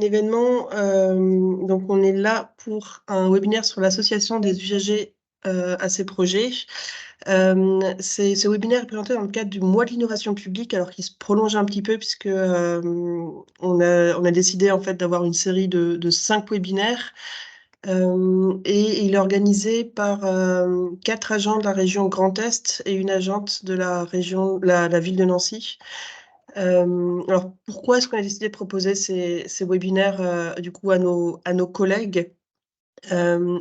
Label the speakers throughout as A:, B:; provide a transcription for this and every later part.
A: événement. Donc, on est là pour un webinaire sur l'association des usagers à ces projets. Ce webinaire est présenté dans le cadre du mois de l'innovation publique, alors qu'il se prolonge un petit peu puisque on a décidé en fait d'avoir une série de 5 webinaires. Et il est organisé par 4 agents de la région Grand Est et une agente de la région, la ville de Nancy. Alors, pourquoi est-ce qu'on a décidé de proposer ces webinaires du coup à nos collègues?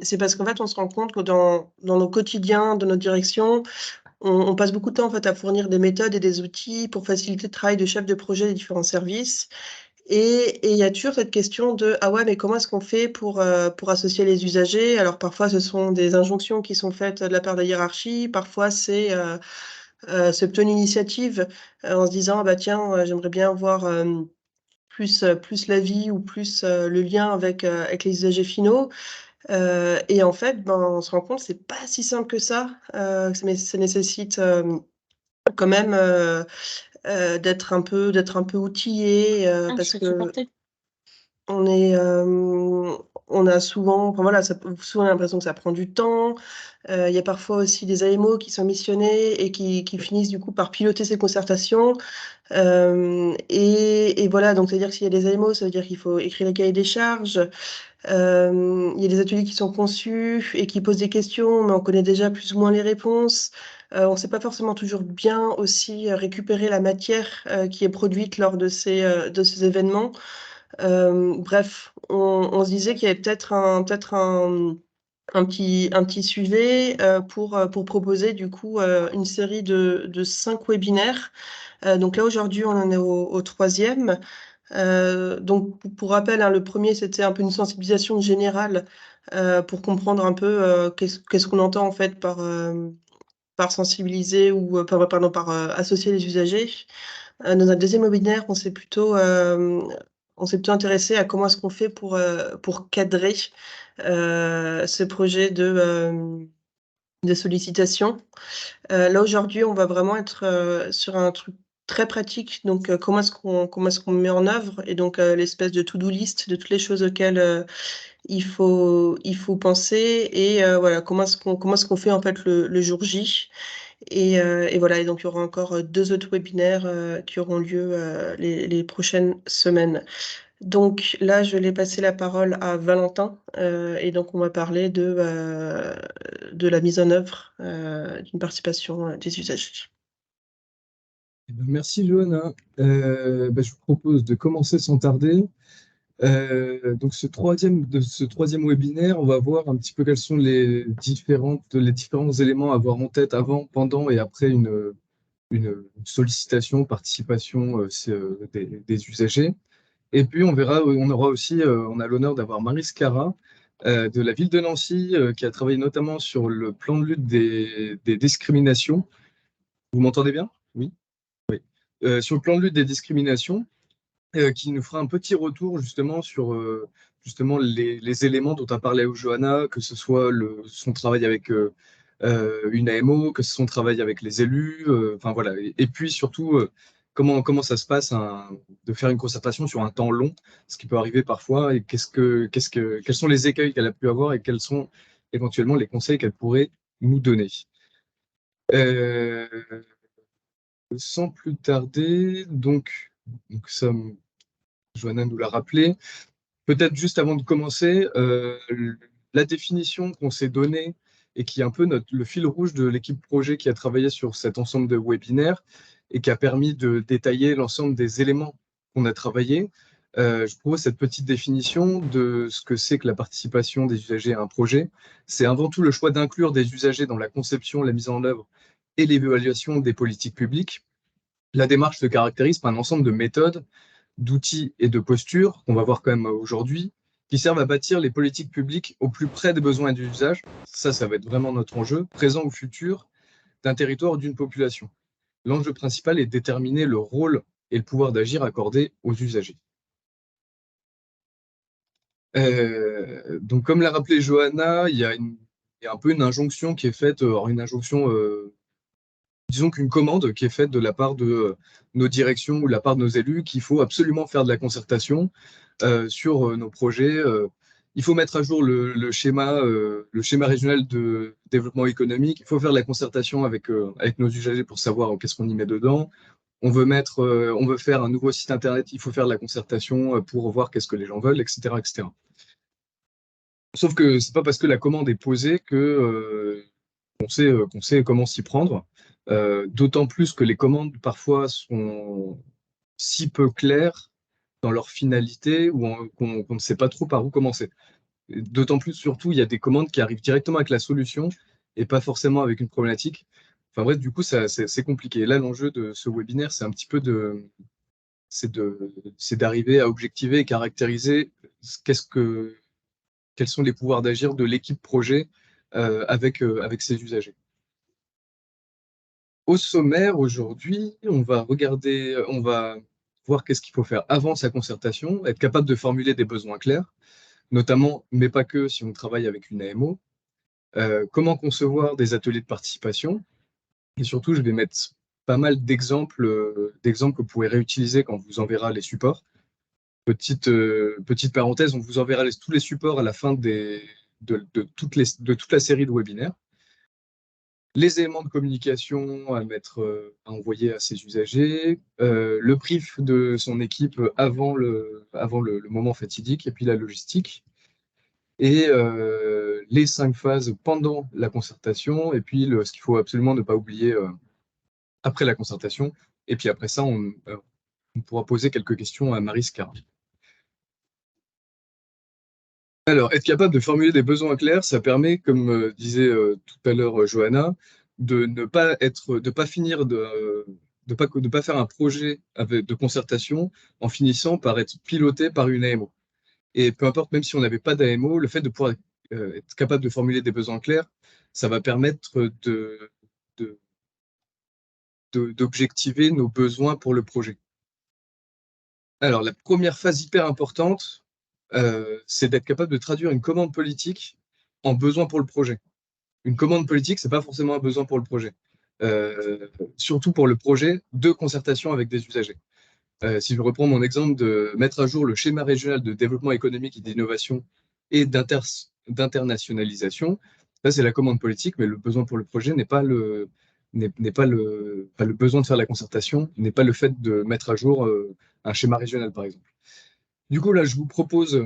A: C'est parce qu'en fait, on se rend compte que dans nos quotidiens, dans notre direction, on passe beaucoup de temps en fait, à fournir des méthodes et des outils pour faciliter le travail de chef de projet des différents services. Et il y a toujours cette question de ah ouais, mais comment est-ce qu'on fait pour associer les usagers? Alors parfois, ce sont des injonctions qui sont faites de la part de la hiérarchie, parfois c'est plutôt une initiative en se disant ah bah tiens, j'aimerais bien voir plus la vie ou plus le lien avec les usagers finaux. Et en fait, ben, on se rend compte que c'est pas si simple que ça, mais ça nécessite quand même d'être un peu outillé
B: Je
A: parce
B: peux te
A: que
B: supporter.
A: on est, on a souvent, enfin voilà, souvent l'impression que ça prend du temps. Il y a parfois aussi des AMO qui sont missionnés et qui finissent du coup par piloter ces concertations. Et voilà, donc c'est-à-dire que s'il y a des AMO, ça veut dire qu'il faut écrire les cahiers des charges. Il y a des ateliers qui sont conçus et qui posent des questions, mais on connaît déjà plus ou moins les réponses. On ne sait pas forcément toujours bien aussi récupérer la matière qui est produite lors de ces événements. Bref, on se disait qu'il y avait un petit sujet pour proposer du coup une série de 5 webinaires. Donc là, aujourd'hui, on en est au troisième. Donc, pour rappel, hein, le premier, c'était un peu une sensibilisation générale pour comprendre un peu qu'est-ce qu'on entend en fait par sensibiliser ou par associer les usagers. Dans un deuxième webinaire, on s'est plutôt intéressé à comment est-ce qu'on fait pour cadrer ce projet de sollicitation. Là, aujourd'hui, on va vraiment être sur un truc très pratique. Donc, comment est-ce qu'on met en œuvre et donc l'espèce de to-do list de toutes les choses auxquelles il faut penser et voilà, comment est-ce qu'on fait en fait le jour J. Et voilà, et donc il y aura encore 2 autres webinaires qui auront lieu les prochaines semaines. Donc là, je vais passer la parole à Valentin et donc on va parler de la mise en œuvre d'une participation des usagers.
C: Eh ben, merci Johanna. Je vous propose de commencer sans tarder. Donc ce troisième webinaire, on va voir un petit peu quels sont les différents éléments à avoir en tête avant, pendant et après une sollicitation, participation des usagers. Et puis on verra, on aura aussi, on a l'honneur d'avoir Marie Scara de la ville de Nancy qui a travaillé notamment sur le plan de lutte des discriminations. Vous m'entendez bien? Oui. Sur le plan de lutte des discriminations, qui nous fera un petit retour justement sur justement les éléments dont a parlé Johanna, que ce soit son travail avec une AMO, que ce soit son travail avec les élus, enfin voilà. Et puis surtout, comment ça se passe de faire une concertation sur un temps long, ce qui peut arriver parfois, et quels sont les écueils qu'elle a pu avoir et quels sont éventuellement les conseils qu'elle pourrait nous donner. Euh, Sans plus tarder, donc ça, Johanna nous l'a rappelé. Peut-être juste avant de commencer, la définition qu'on s'est donnée et qui est un peu le fil rouge de l'équipe projet qui a travaillé sur cet ensemble de webinaires et qui a permis de détailler l'ensemble des éléments qu'on a travaillés. Je propose cette petite définition de ce que c'est que la participation des usagers à un projet. C'est avant tout le choix d'inclure des usagers dans la conception, la mise en œuvre et l'évaluation des politiques publiques. La démarche se caractérise par un ensemble de méthodes, d'outils et de postures, qu'on va voir quand même aujourd'hui, qui servent à bâtir les politiques publiques au plus près des besoins et des usages. Ça va être vraiment notre enjeu, présent ou futur, d'un territoire ou d'une population. L'enjeu principal est de déterminer le rôle et le pouvoir d'agir accordé aux usagers. Donc, comme l'a rappelé Johanna, il y a un peu une injonction qui est faite, une injonction disons qu'une commande qui est faite de la part de nos directions ou de la part de nos élus, qu'il faut absolument faire de la concertation sur nos projets. Il faut mettre à jour le schéma régional de développement économique. Il faut faire de la concertation avec nos usagers pour savoir qu'est-ce qu'on y met dedans. On veut faire un nouveau site internet. Il faut faire de la concertation pour voir qu'est-ce que les gens veulent, etc., etc. Sauf que c'est pas parce que la commande est posée que qu'on sait comment s'y prendre. D'autant plus que les commandes parfois sont si peu claires dans leur finalité ou qu'on ne sait pas trop par où commencer. D'autant plus, surtout, il y a des commandes qui arrivent directement avec la solution et pas forcément avec une problématique. Enfin bref, du coup, c'est compliqué. Là, l'enjeu de ce webinaire, c'est un petit peu c'est d'arriver à objectiver et caractériser quels sont les pouvoirs d'agir de l'équipe projet avec ses usagers. Au sommaire, aujourd'hui, on va voir qu'est-ce qu'il faut faire avant sa concertation, être capable de formuler des besoins clairs, notamment, mais pas que si on travaille avec une AMO, comment concevoir des ateliers de participation, et surtout, je vais mettre pas mal d'exemples que vous pourrez réutiliser quand on vous enverra les supports. Petite parenthèse, on vous enverra tous les supports à la fin de toute la série de webinaires. Les éléments de communication à envoyer à ses usagers, le brief de son équipe avant le moment fatidique, et puis la logistique, et les 5 phases pendant la concertation, et puis ce qu'il faut absolument ne pas oublier après la concertation. Et puis après ça, on pourra poser quelques questions à Marie Scar. Alors, être capable de formuler des besoins clairs, ça permet, comme disait tout à l'heure Johanna, de pas finir de pas faire un projet de concertation en finissant par être piloté par une AMO. Et peu importe, même si on n'avait pas d'AMO, le fait de pouvoir être capable de formuler des besoins clairs, ça va permettre de- d'objectiver nos besoins pour le projet. Alors, la première phase hyper importante, c'est d'être capable de traduire une commande politique en besoin pour le projet. Une commande politique, c'est pas forcément un besoin pour le projet. Surtout pour le projet de concertation avec des usagers. Si je reprends mon exemple de mettre à jour le schéma régional de développement économique et d'innovation et d'internationalisation, ça c'est la commande politique, mais le besoin pour le projet n'est pas le besoin de faire la concertation, n'est pas le fait de mettre à jour un schéma régional, par exemple. Du coup, là, je vous propose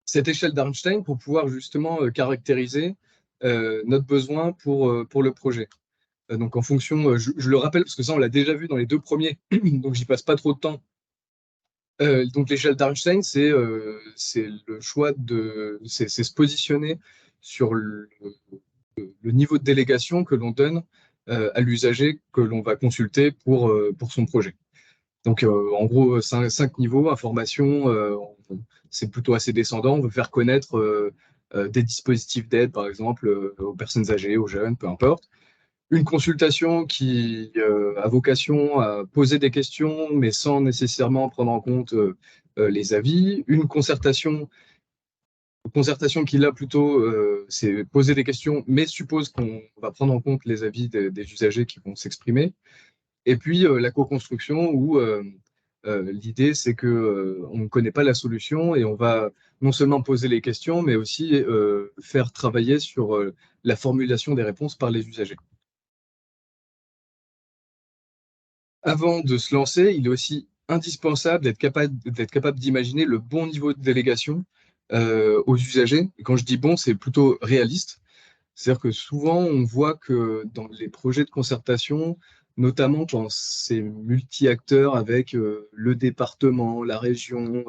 C: cette échelle d'Arnstein pour pouvoir justement caractériser notre besoin pour le projet. Donc, en fonction, je le rappelle parce que ça, on l'a déjà vu dans les 2 premiers, donc j'y passe pas trop de temps. Donc, l'échelle d'Arnstein, c'est le choix c'est se positionner sur le niveau de délégation que l'on donne à l'usager que l'on va consulter pour son projet. Donc, en gros, 5 niveaux, information, c'est plutôt assez descendant. On veut faire connaître des dispositifs d'aide, par exemple, aux personnes âgées, aux jeunes, peu importe. Une consultation qui a vocation à poser des questions, mais sans nécessairement prendre en compte les avis. Une concertation qui, là, plutôt, c'est poser des questions, mais suppose qu'on va prendre en compte les avis des usagers qui vont s'exprimer. Et puis, la co-construction où l'idée, c'est que on ne connaît pas la solution et on va non seulement poser les questions, mais aussi faire travailler sur la formulation des réponses par les usagers. Avant de se lancer, il est aussi indispensable d'être capable d'imaginer le bon niveau de délégation aux usagers. Et quand je dis bon, c'est plutôt réaliste. C'est-à-dire que souvent, on voit que dans les projets de concertation, notamment quand c'est multi-acteurs avec le département, la région,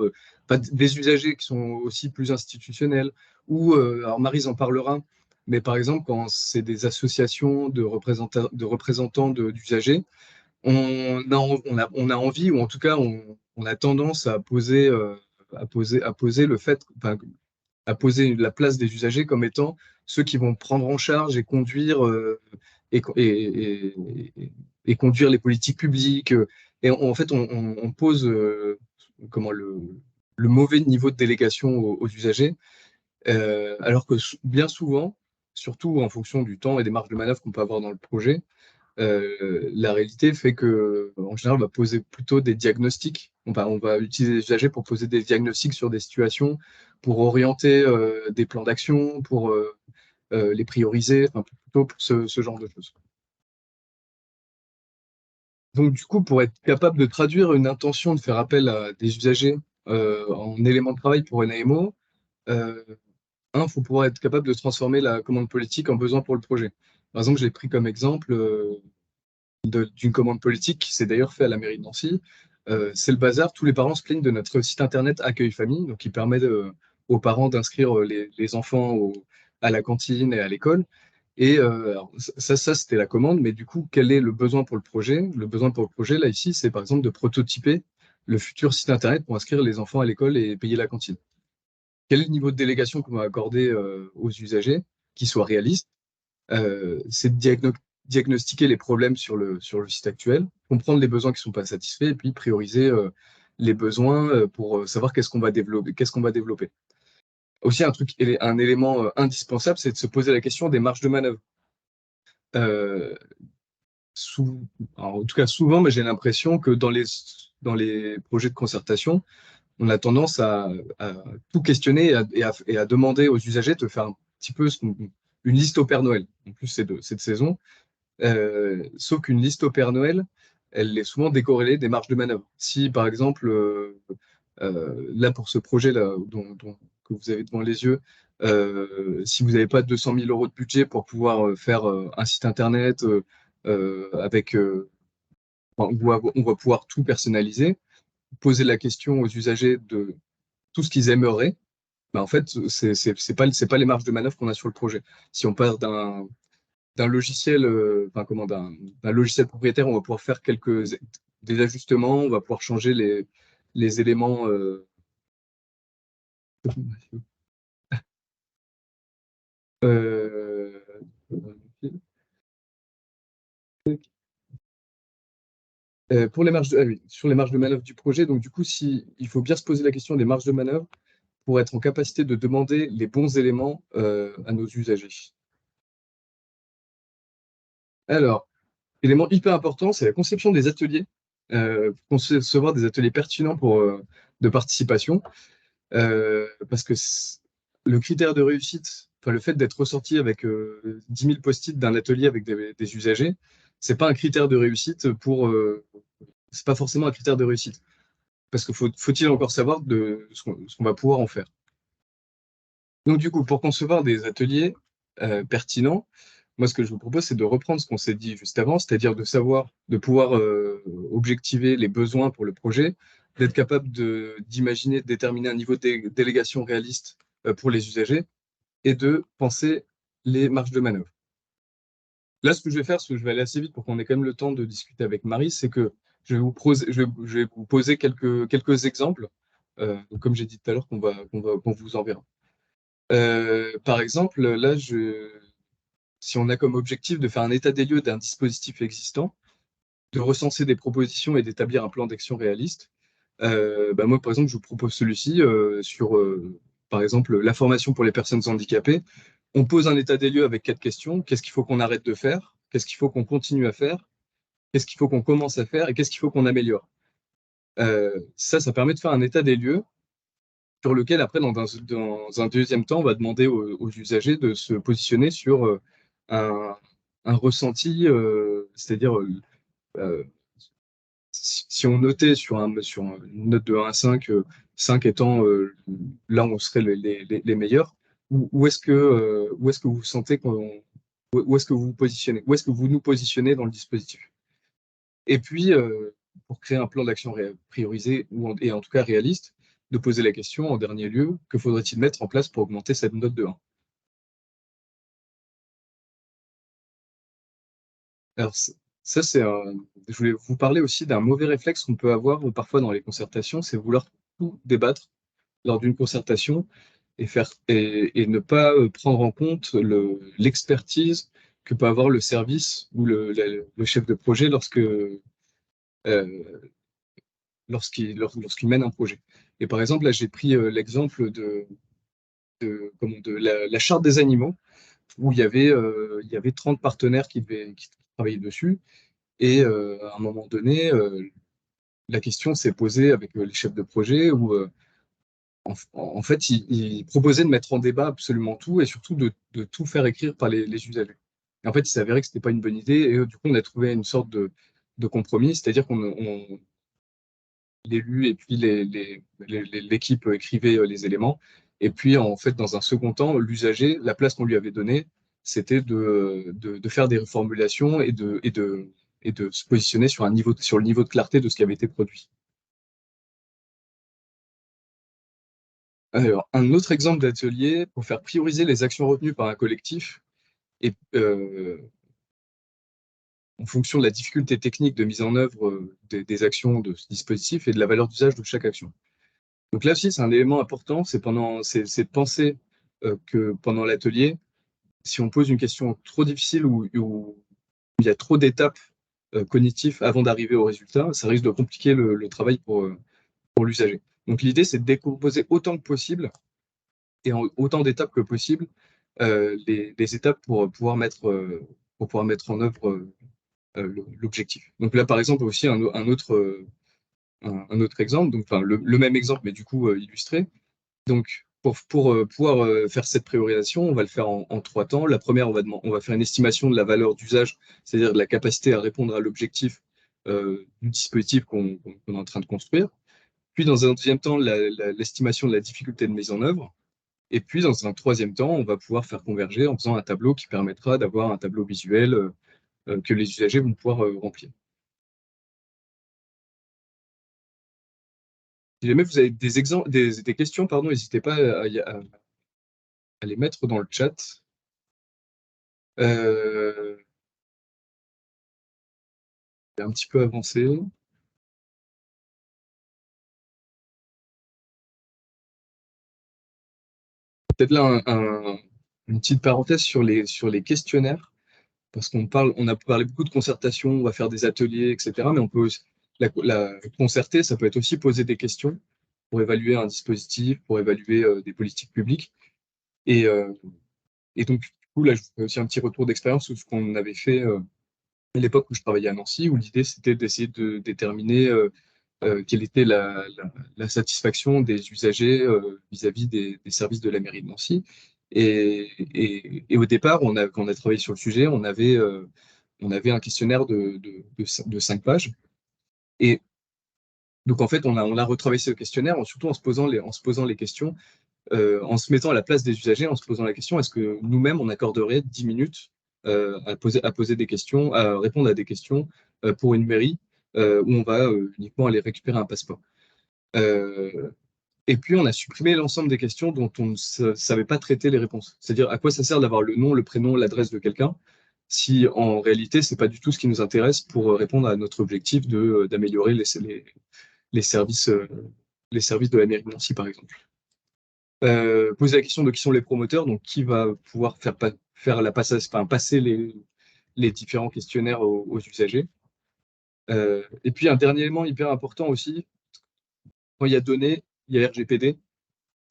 C: pas des usagers qui sont aussi plus institutionnels, ou, alors Maryse en parlera, mais par exemple, quand c'est des associations de représentants d'usagers, on a envie, ou en tout cas, on a tendance à poser le fait, enfin, à poser la place des usagers comme étant ceux qui vont prendre en charge et conduire, et conduire les politiques publiques. Et en fait, on pose comment, le mauvais niveau de délégation aux usagers, alors que bien souvent, surtout en fonction du temps et des marges de manœuvre qu'on peut avoir dans le projet, La réalité fait que, en général, on va poser plutôt des diagnostics. On va utiliser les usagers pour poser des diagnostics sur des situations, pour orienter des plans d'action, pour les prioriser, enfin, plutôt pour ce genre de choses. Donc, du coup, pour être capable de traduire une intention de faire appel à des usagers en éléments de travail pour une AMO, il faut pouvoir être capable de transformer la commande politique en besoin pour le projet. Par exemple, j'ai pris comme exemple d'une commande politique qui s'est d'ailleurs fait à la mairie de Nancy. C'est le bazar. Tous les parents se plaignent de notre site internet Accueil Famille, donc qui permet aux parents d'inscrire les enfants à la cantine et à l'école. Et alors, ça c'était la commande, mais du coup, quel est le besoin pour le projet? Le besoin pour le projet, là, ici, c'est par exemple de prototyper le futur site internet pour inscrire les enfants à l'école et payer la cantine. Quel est le niveau de délégation qu'on va accorder aux usagers qui soit réaliste? C'est de diagnostiquer les problèmes sur le site actuel, comprendre les besoins qui ne sont pas satisfaits et puis prioriser les besoins pour savoir qu'est-ce qu'on va développer, qu'est-ce qu'on va développer. Aussi, un élément indispensable, c'est de se poser la question des marges de manœuvre. Euh, en tout cas, souvent, mais j'ai l'impression que dans les projets de concertation, on a tendance à tout questionner et à demander aux usagers de faire un petit peu une liste au Père Noël. En plus, c'est de cette saison. Sauf qu'une liste au Père Noël, elle est souvent décorrélée des marges de manœuvre. Si, par exemple, là, pour ce projet-là que vous avez devant les yeux, si vous n'avez pas 200 000 euros de budget pour pouvoir faire un site internet avec, on va pouvoir tout personnaliser, poser la question aux usagers de tout ce qu'ils aimeraient, bah, en fait, c'est pas les marges de manœuvre qu'on a sur le projet. Si on part d'un logiciel, enfin comment, d'un logiciel propriétaire, on va pouvoir faire des ajustements, on va pouvoir changer les éléments. Euh, pour les marges oui, sur les marges de manœuvre du projet, donc du coup, il faut bien se poser la question des marges de manœuvre pour être en capacité de demander les bons éléments à nos usagers. Alors, élément hyper important, c'est la conception des ateliers, concevoir des ateliers pertinents de participation. Parce que le critère de réussite, enfin, le fait d'être ressorti avec 10 000 post-it d'un atelier avec des usagers, c'est pas un critère de réussite c'est pas forcément un critère de réussite. Parce que faut-il encore savoir de ce qu'on va pouvoir en faire. Donc, du coup, pour concevoir des ateliers pertinents, moi, ce que je vous propose, c'est de reprendre ce qu'on s'est dit juste avant, c'est-à-dire de pouvoir objectiver les besoins pour le projet, d'être capable d'imaginer, de déterminer un niveau de délégation réaliste pour les usagers et de penser les marges de manœuvre. Là, ce que je vais faire, parce que je vais aller assez vite pour qu'on ait quand même le temps de discuter avec Marie, c'est que je vais vous poser quelques exemples, comme j'ai dit tout à l'heure, qu'on vous enverra. Par exemple, là, si on a comme objectif de faire un état des lieux d'un dispositif existant, de recenser des propositions et d'établir un plan d'action réaliste, bah moi, par exemple, je vous propose celui-ci sur, par exemple, la formation pour les personnes handicapées. On pose un état des lieux avec 4 questions. Qu'est-ce qu'il faut qu'on arrête de faire? Qu'est-ce qu'il faut qu'on continue à faire? Qu'est-ce qu'il faut qu'on commence à faire? Et qu'est-ce qu'il faut qu'on améliore? Ça permet de faire un état des lieux sur lequel, après, dans un deuxième temps, on va demander aux usagers de se positionner sur un, un ressenti, c'est-à-dire, si on notait sur une note de 1 à 5, 5 étant là où on serait les meilleurs, où est-ce que vous sentez où est-ce que vous vous positionnez? Où est-ce que vous nous positionnez dans le dispositif? Et puis, pour créer un plan d'action priorisé et en tout cas réaliste, de poser la question en dernier lieu, que faudrait-il mettre en place pour augmenter cette note de 1? Alors, ça, je voulais vous parler aussi d'un mauvais réflexe qu'on peut avoir parfois dans les concertations, c'est vouloir tout débattre lors d'une concertation et ne pas prendre en compte l'expertise que peut avoir le service ou le chef de projet euh, lorsqu'il mène un projet. Et par exemple, là, j'ai pris l'exemple de la charte des animaux, où il y avait 30 partenaires qui travailler dessus. Et à un moment donné, la question s'est posée avec les chefs de projet où en fait, ils proposaient de mettre en débat absolument tout et surtout de tout faire écrire par les usagers. Et en fait, il s'avérait que c'était pas une bonne idée et du coup, on a trouvé une sorte de compromis, c'est-à-dire qu'on l'élu et puis l'équipe écrivait les éléments. Et puis, en fait, dans un second temps, l'usager, la place qu'on lui avait donnée, c'était de faire des reformulations et de se positionner sur sur le niveau de clarté de ce qui avait été produit. Alors, un autre exemple d'atelier pour faire prioriser les actions retenues par un collectif et en fonction de la difficulté technique de mise en œuvre des actions de ce dispositif et de la valeur d'usage de chaque action. Donc là aussi, c'est un élément important, c'est de penser que pendant l'atelier, si on pose une question trop difficile ou il y a trop d'étapes cognitives avant d'arriver au résultat, ça risque de compliquer le travail pour l'usager. Donc l'idée, c'est de décomposer autant que possible et en autant d'étapes que possible les étapes pour pouvoir mettre en œuvre l'objectif. Donc là, par exemple, aussi un autre exemple, donc enfin, le même exemple, mais du coup illustré. Donc, pour pouvoir faire cette priorisation, on va le faire en trois temps. La première, on va faire une estimation de la valeur d'usage, c'est-à-dire de la capacité à répondre à l'objectif du dispositif qu'on est en train de construire. Puis, dans un deuxième temps, l'estimation de la difficulté de mise en œuvre. Et puis, dans un troisième temps, on va pouvoir faire converger en faisant un tableau qui permettra d'avoir un tableau visuel que les usagers vont pouvoir remplir. Si jamais vous avez des exemples, des questions, pardon, n'hésitez pas à les mettre dans le chat. Un petit peu avancé. Peut-être là une petite parenthèse sur les questionnaires, parce on a parlé beaucoup de concertation, on va faire des ateliers, etc. Mais on peut aussi, la concerter, ça peut être aussi poser des questions pour évaluer un dispositif, pour évaluer des politiques publiques. Et, euh, et donc, du coup, là, je fais aussi un petit retour d'expérience sur ce qu'on avait fait à l'époque où je travaillais à Nancy, où l'idée, c'était d'essayer de déterminer quelle était la satisfaction des usagers vis-à-vis des services de la mairie de Nancy. Et au départ, quand on a travaillé sur le sujet, on avait un questionnaire de 5 pages. Et donc, en fait, on a retravaillé ce questionnaire, surtout en se posant les questions, en se mettant à la place des usagers, en se posant la question, est-ce que nous-mêmes, on accorderait 10 minutes à poser des questions, à répondre à des questions pour une mairie où on va uniquement aller récupérer un passeport. Et puis, on a supprimé l'ensemble des questions dont on ne savait pas traiter les réponses. C'est-à-dire, à quoi ça sert d'avoir le nom, le prénom, l'adresse de quelqu'un, si en réalité, c'est pas du tout ce qui nous intéresse pour répondre à notre objectif d'améliorer les services, les services de la mairie de Nancy, par exemple. Poser la question de qui sont les promoteurs, donc qui va pouvoir faire passer les différents questionnaires aux usagers. Et puis, un dernier élément hyper important aussi, quand il y a données, il y a RGPD.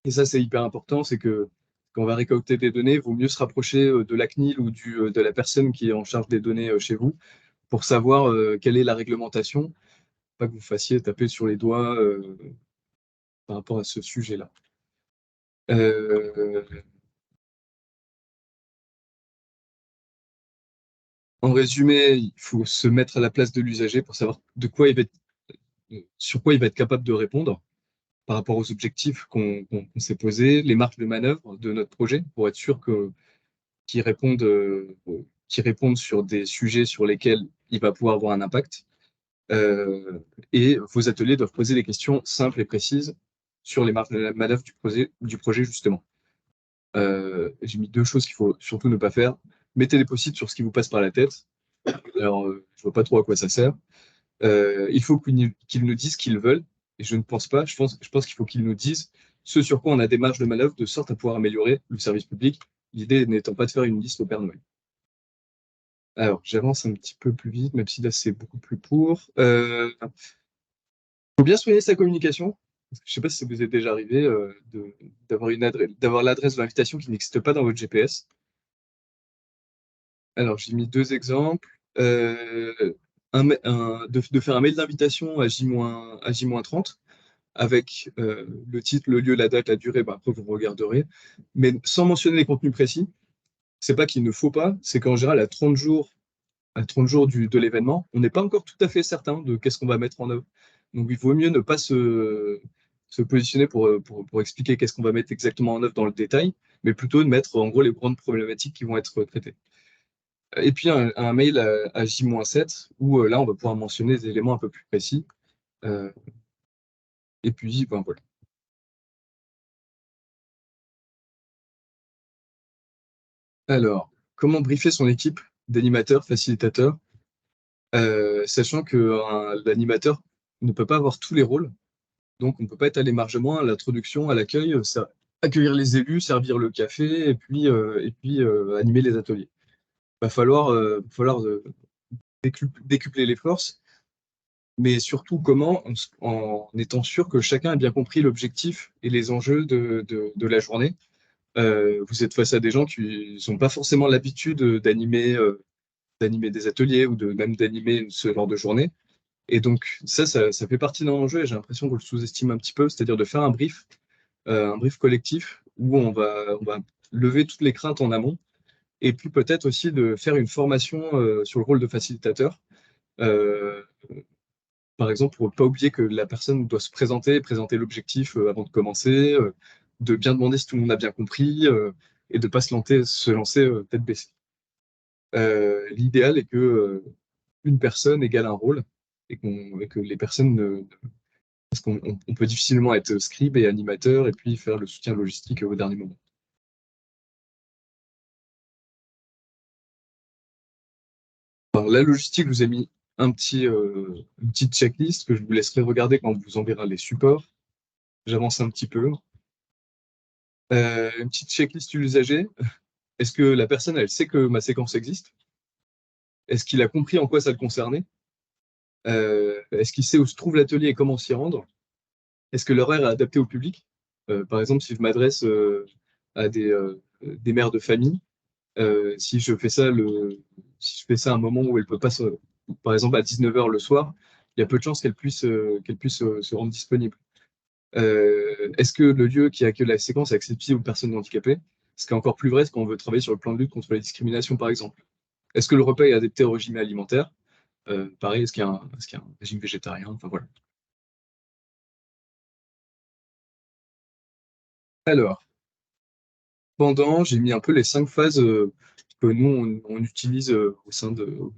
C: Et ça, c'est hyper important, c'est que quand on va récolter des données, il vaut mieux se rapprocher de la CNIL ou de la personne qui est en charge des données chez vous pour savoir quelle est la réglementation, pas que vous fassiez taper sur les doigts par rapport à ce sujet-là. En résumé, il faut se mettre à la place de l'usager pour savoir sur quoi il va être capable de répondre par rapport aux objectifs qu'on s'est posés, les marges de manœuvre de notre projet pour être sûr qu'ils répondent, qu'ils répondent sur des sujets sur lesquels il va pouvoir avoir un impact. Et vos ateliers doivent poser des questions simples et précises sur les marges de manœuvre du projet justement. J'ai mis deux choses qu'il faut surtout ne pas faire. Mettez des post-it sur ce qui vous passe par la tête. Alors, je vois pas trop à quoi ça sert. Il faut qu'ils nous disent ce qu'ils veulent. Et je ne pense pas. Je pense qu'il faut qu'ils nous disent ce sur quoi on a des marges de manœuvre de sorte à pouvoir améliorer le service public. L'idée n'étant pas de faire une liste au Père Noël. Alors, j'avance un petit peu plus vite, même si là, c'est beaucoup plus court. Faut bien soigner sa communication. Je ne sais pas si ça vous est déjà arrivé d'avoir l'adresse de l'invitation qui n'existe pas dans votre GPS. Alors, j'ai mis deux exemples. euh, de faire un mail d'invitation à J-30 avec le titre, le lieu, la date, la durée, bah, après vous regarderez, mais sans mentionner les contenus précis. C'est pas qu'il ne faut pas, c'est qu'en général, à 30 jours de l'événement, on n'est pas encore tout à fait certain de qu'est-ce qu'on va mettre en œuvre. Donc il vaut mieux ne pas se positionner pour expliquer qu'est-ce qu'on va mettre exactement en œuvre dans le détail, mais plutôt de mettre en gros les grandes problématiques qui vont être traitées. Et puis un mail à J-7 où là on va pouvoir mentionner des éléments un peu plus précis. Euh, et puis ben, voilà. Alors, comment briefer son équipe d'animateurs, facilitateurs, sachant que l'animateur ne peut pas avoir tous les rôles. Donc, on ne peut pas être à l'émargement, à l'introduction, à l'accueil, accueillir les élus, servir le café et puis animer les ateliers. Il va falloir décupler les forces, mais surtout comment, en étant sûr que chacun a bien compris l'objectif et les enjeux de la journée. Vous êtes face à des gens qui n'ont pas forcément l'habitude d'animer des ateliers ou même d'animer ce genre de journée. Et donc, ça fait partie d'un enjeu et j'ai l'impression qu'on le sous-estime un petit peu, c'est-à-dire de faire un brief collectif où on va lever toutes les craintes en amont et puis peut-être aussi de faire une formation sur le rôle de facilitateur. Euh, Par exemple, pour ne pas oublier que la personne doit se présenter l'objectif avant de commencer, de bien demander si tout le monde a bien compris et de ne pas se lancer tête baissée. L'idéal est que une personne égale un rôle et que les personnes parce qu'on peut difficilement être scribe et animateur et puis faire le soutien logistique au dernier moment. Alors, la logistique, je vous ai mis une petite checklist que je vous laisserai regarder quand on vous enverra les supports. J'avance un petit peu. Une petite checklist usager. Est-ce que la personne, elle sait que ma séquence existe? Est-ce qu'il a compris en quoi ça le concernait? Est-ce qu'il sait où se trouve l'atelier et comment s'y rendre? Est-ce que l'horaire est adapté au public? Par exemple, si je m'adresse à des mères de famille, si je fais si je fais ça à un moment où elle peut pas par exemple à 19 heures le soir, il y a peu de chances qu'elle puisse se rendre disponible. Est-ce que le lieu qui accueille la séquence est accessible aux personnes handicapées? Ce qui est encore plus vrai, c'est quand on veut travailler sur le plan de lutte contre la discrimination, par exemple. Est-ce que le repas est adapté au régime alimentaire? Pareil, est-ce qu'il y a un régime végétarien? Enfin voilà. Alors, j'ai mis un peu les 5 phases que nous, on utilise au sein de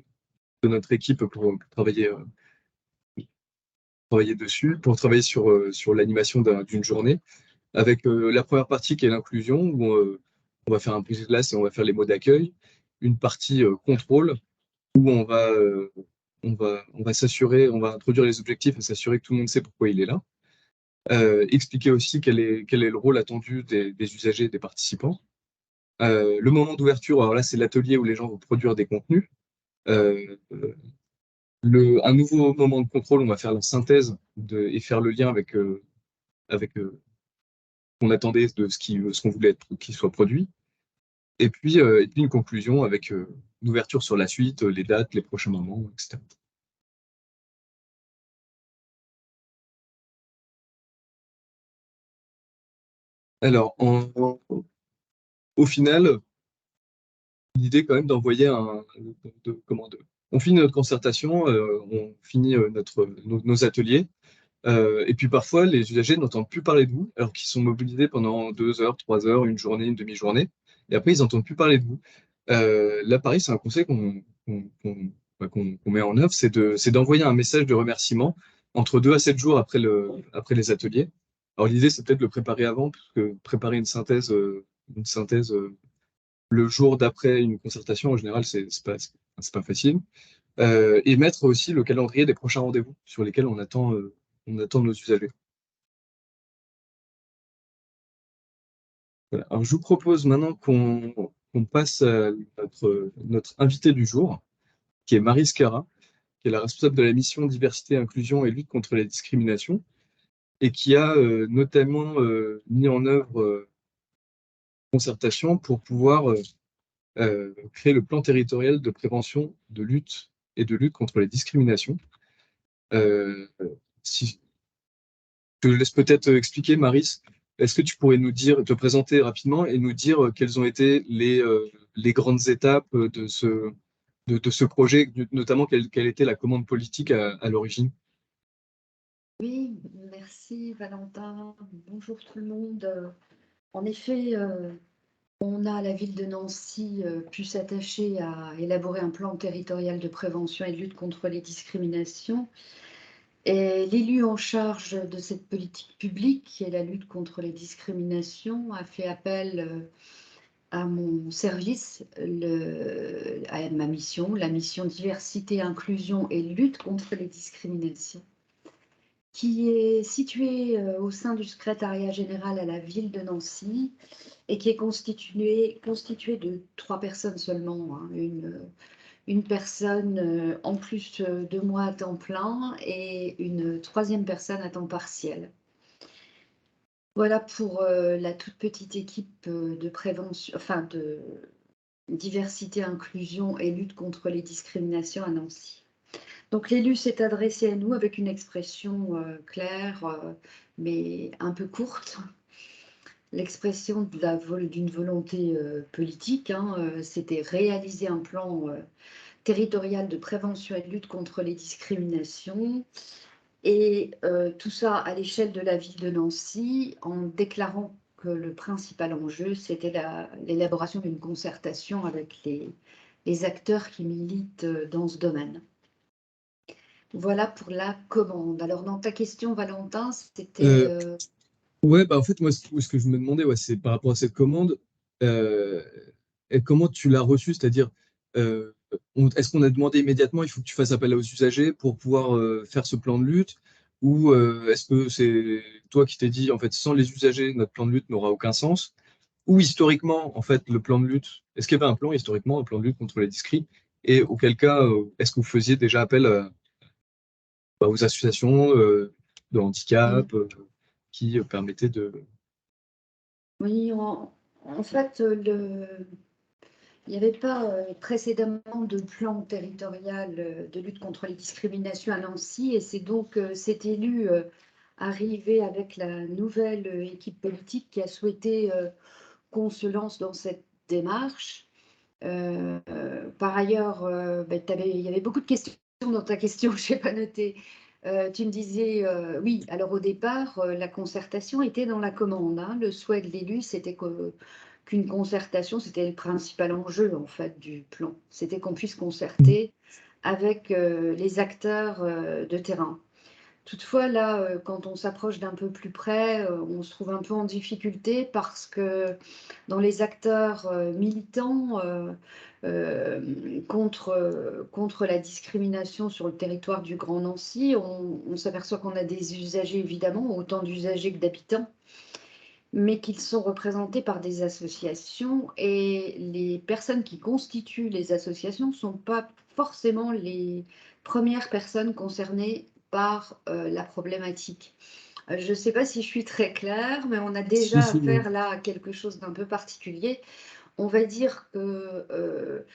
C: notre équipe pour travailler dessus, pour travailler sur l'animation d'une journée, avec la première partie qui est l'inclusion, où on va faire un brise glace et on va faire les mots d'accueil, une partie contrôle, où on va s'assurer, on va introduire les objectifs et s'assurer que tout le monde sait pourquoi il est là. Expliquer aussi quel est le rôle attendu des usagers et des participants. Le moment d'ouverture, alors là, c'est l'atelier où les gens vont produire des contenus. Euh, un nouveau moment de contrôle, on va faire la synthèse et faire le lien avec ce qu'on attendait de ce qu'on voulait qu'il soit produit. Et puis une conclusion avec une ouverture sur la suite, les dates, les prochains moments, etc. Alors, au final, l'idée quand même d'envoyer on finit notre concertation, on finit nos ateliers, et puis parfois les usagers n'entendent plus parler de vous, alors qu'ils sont mobilisés pendant 2 heures, 3 heures, une journée, une demi-journée, et après ils n'entendent plus parler de vous. Là, pareil, c'est un conseil qu'on met en œuvre, c'est d'envoyer un message de remerciement entre 2 à 7 jours après les ateliers. Alors l'idée, c'est peut-être de le préparer avant, parce que préparer une synthèse le jour d'après une concertation, en général, c'est pas facile. Et mettre aussi le calendrier des prochains rendez-vous sur lesquels on attend nos usagers. Voilà. Alors, je vous propose maintenant qu'on passe à notre invité du jour, qui est Marie Scara, qui est la responsable de la mission diversité, inclusion et lutte contre la discrimination, et qui a notamment mis en œuvre concertation pour pouvoir créer le plan territorial de prévention, de lutte contre les discriminations. Euh, Si je te laisse peut-être expliquer, Maris, est-ce que tu pourrais nous dire, te présenter rapidement et nous dire quelles ont été les grandes étapes de ce projet, notamment quelle était la commande politique à l'origine?
B: Oui, merci Valentin. Bonjour tout le monde. En effet, on a, la ville de Nancy, pu s'attacher à élaborer un plan territorial de prévention et de lutte contre les discriminations. Et l'élu en charge de cette politique publique, qui est la lutte contre les discriminations, a fait appel à mon service, à ma mission, la mission diversité, inclusion et lutte contre les discriminations, qui est située au sein du secrétariat général à la ville de Nancy et qui est constituée de 3 personnes seulement, hein. Une personne en plus de moi à temps plein et une troisième personne à temps partiel. Voilà pour la toute petite équipe de prévention, enfin de diversité, inclusion et lutte contre les discriminations à Nancy. Donc l'élu s'est adressé à nous avec une expression claire, mais un peu courte. L'expression d'une volonté politique, hein, c'était réaliser un plan territorial de prévention et de lutte contre les discriminations. Et tout ça à l'échelle de la ville de Nancy, en déclarant que le principal enjeu, c'était l'élaboration d'une concertation avec les acteurs qui militent dans ce domaine. Voilà pour la commande. Alors, dans ta question, Valentin, c'était...
C: Euh, ouais, bah en fait, moi, ce que je me demandais, ouais, c'est par rapport à cette commande, euh, et comment tu l'as reçue, c'est-à-dire, euh, est-ce qu'on a demandé immédiatement, il faut que tu fasses appel aux usagers pour pouvoir faire ce plan de lutte, ou est-ce que c'est toi qui t'es dit, en fait, sans les usagers, notre plan de lutte n'aura aucun sens, ou historiquement, en fait, le plan de lutte, est-ce qu'il y avait un plan historiquement, un plan de lutte contre les discrits, et auquel cas, est-ce que vous faisiez déjà appel bah, aux associations de
B: Mm.
C: handicap qui permettaient de...
B: Oui, en fait, il n'y avait pas précédemment de plan territorial de lutte contre les discriminations à Nancy, et c'est donc cet élu arrivé avec la nouvelle équipe politique qui a souhaité qu'on se lance dans cette démarche. Par ailleurs, il y avait beaucoup de questions dans ta question, je n'ai pas noté. Tu me disais, oui, alors au départ, la concertation était dans la commande, hein. Le souhait de l'élu, c'était qu'une concertation, c'était le principal enjeu en fait du plan. C'était qu'on puisse concerter avec les acteurs de terrain. Toutefois, là, quand on s'approche d'un peu plus près, on se trouve un peu en difficulté parce que dans les acteurs militants contre la discrimination sur le territoire du Grand Nancy, on s'aperçoit qu'on a des usagers, évidemment, autant d'usagers que d'habitants, mais qu'ils sont représentés par des associations, et les personnes qui constituent les associations ne sont pas forcément les premières personnes concernées par la problématique. Je ne sais pas si je suis très claire, mais on a
C: Si,
B: déjà
C: si, ouais.
B: affaire là à quelque chose d'un peu particulier. On va dire que,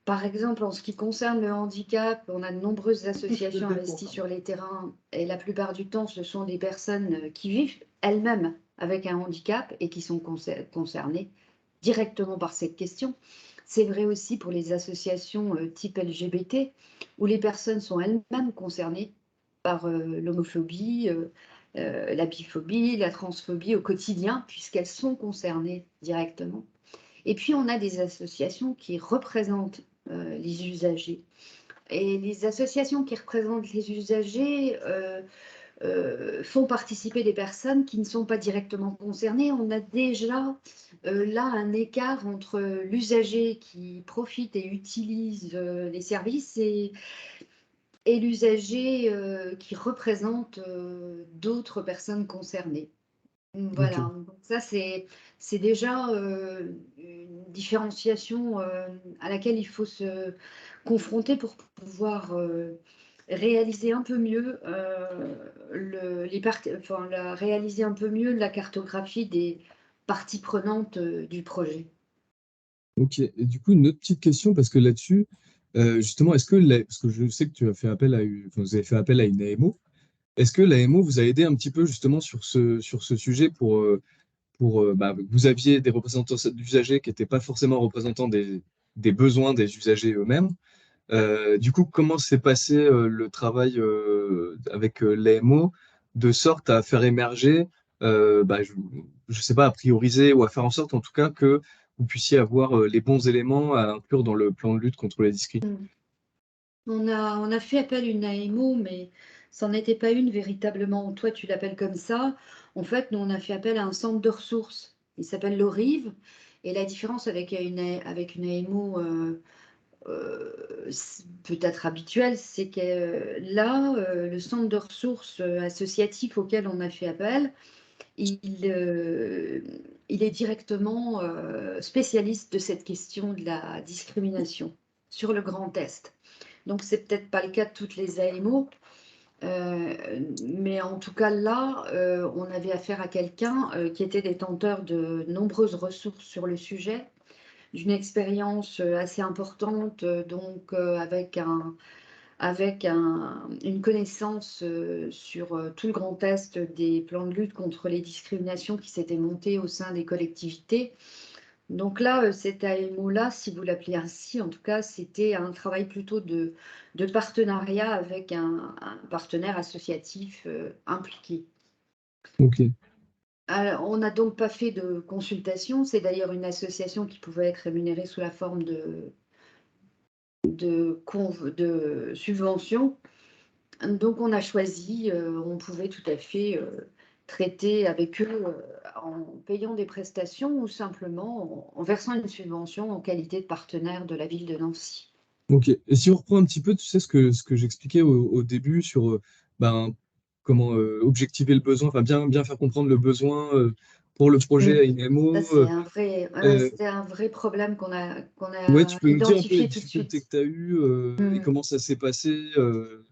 B: par exemple, en ce qui concerne le handicap, on a de nombreuses associations investies sur les terrains, et la plupart du temps, ce sont des personnes qui vivent elles-mêmes avec un handicap et qui sont concernées directement par cette question. C'est vrai aussi pour les associations type LGBT, où les personnes sont elles-mêmes concernées par l'homophobie, la biphobie, la transphobie au quotidien, puisqu'elles sont concernées directement. Et puis, on a des associations qui représentent les usagers. Et les associations qui représentent les usagers font participer des personnes qui ne sont pas directement concernées. On a déjà là un écart entre l'usager qui profite et utilise les services et l'usager qui représente d'autres personnes concernées.
C: Ok.
B: Voilà, donc ça c'est déjà une différenciation à laquelle il faut se confronter pour pouvoir réaliser un peu mieux réaliser un peu mieux la cartographie des parties prenantes du projet.
C: Ok. Et du coup, une autre petite question, parce que là-dessus, justement, parce que je sais que tu as fait appel enfin, vous avez fait appel à une AMO, est-ce que l'AMO vous a aidé un petit peu justement sur ce sujet bah, vous aviez des représentants d'usagers qui n'étaient pas forcément représentants des besoins des usagers eux-mêmes. Du coup, comment s'est passé le travail avec l'AMO de sorte à faire émerger, bah, je ne sais pas, à prioriser ou à faire en sorte en tout cas que vous puissiez avoir les bons éléments à inclure dans le plan de lutte contre les discriminations.
B: Mm. On a fait appel à une AMO, mais ça n'en était pas une véritablement. Toi, tu l'appelles comme ça. En fait, nous, on a fait appel à un centre de ressources. Il s'appelle l'ORIV. Et la différence avec une AMO peut-être habituelle, c'est que là, le centre de ressources associatif auquel on a fait appel, il, euh, il est directement spécialiste de cette question de la discrimination sur le Grand Est. Donc, c'est peut-être pas le cas de toutes les AMO, mais en tout cas là, on avait affaire à quelqu'un qui était détenteur de nombreuses ressources sur le sujet, d'une expérience assez importante, donc une connaissance sur tout le Grand Est des plans de lutte contre les discriminations qui s'étaient montés au sein des collectivités. Donc là, cet AMO-là, si vous l'appelez ainsi, en tout cas, c'était un travail plutôt de partenariat avec un partenaire associatif impliqué.
C: Ok.
B: Alors, on n'a donc pas fait de consultation. C'est d'ailleurs une association qui pouvait être rémunérée sous la forme de subventions. Donc, on a choisi, on pouvait tout à fait traiter avec eux en payant des prestations ou simplement en versant une subvention en qualité de partenaire de la ville de Nancy.
C: Ok. Et si on reprend un petit peu, tu sais, ce que j'expliquais au début sur ben, comment objectiver le besoin, enfin bien faire comprendre le besoin pour le projet
B: Mm.
C: à une
B: Ça,
C: AMO.
B: ouais, c'était un vrai problème qu'on
C: Ouais, tu
B: a
C: peux nous dire un peu les
B: identifié tout de
C: difficultés que
B: suite.
C: tu as eues et
B: Mm.
C: comment ça s'est passé
B: Mm.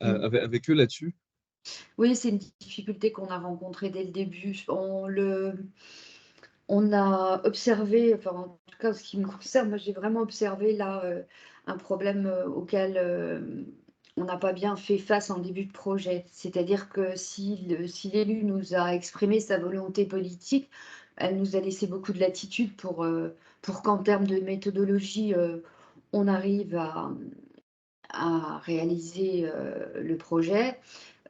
C: avec eux là-dessus?
B: Oui, c'est une difficulté qu'on a rencontrée dès le début. On a observé, enfin en tout cas en ce qui me concerne, moi j'ai vraiment observé là un problème auquel on n'a pas bien fait face en début de projet. C'est-à-dire que si l'élu nous a exprimé sa volonté politique, elle nous a laissé beaucoup de latitude pour qu'en termes de méthodologie, on arrive à réaliser le projet.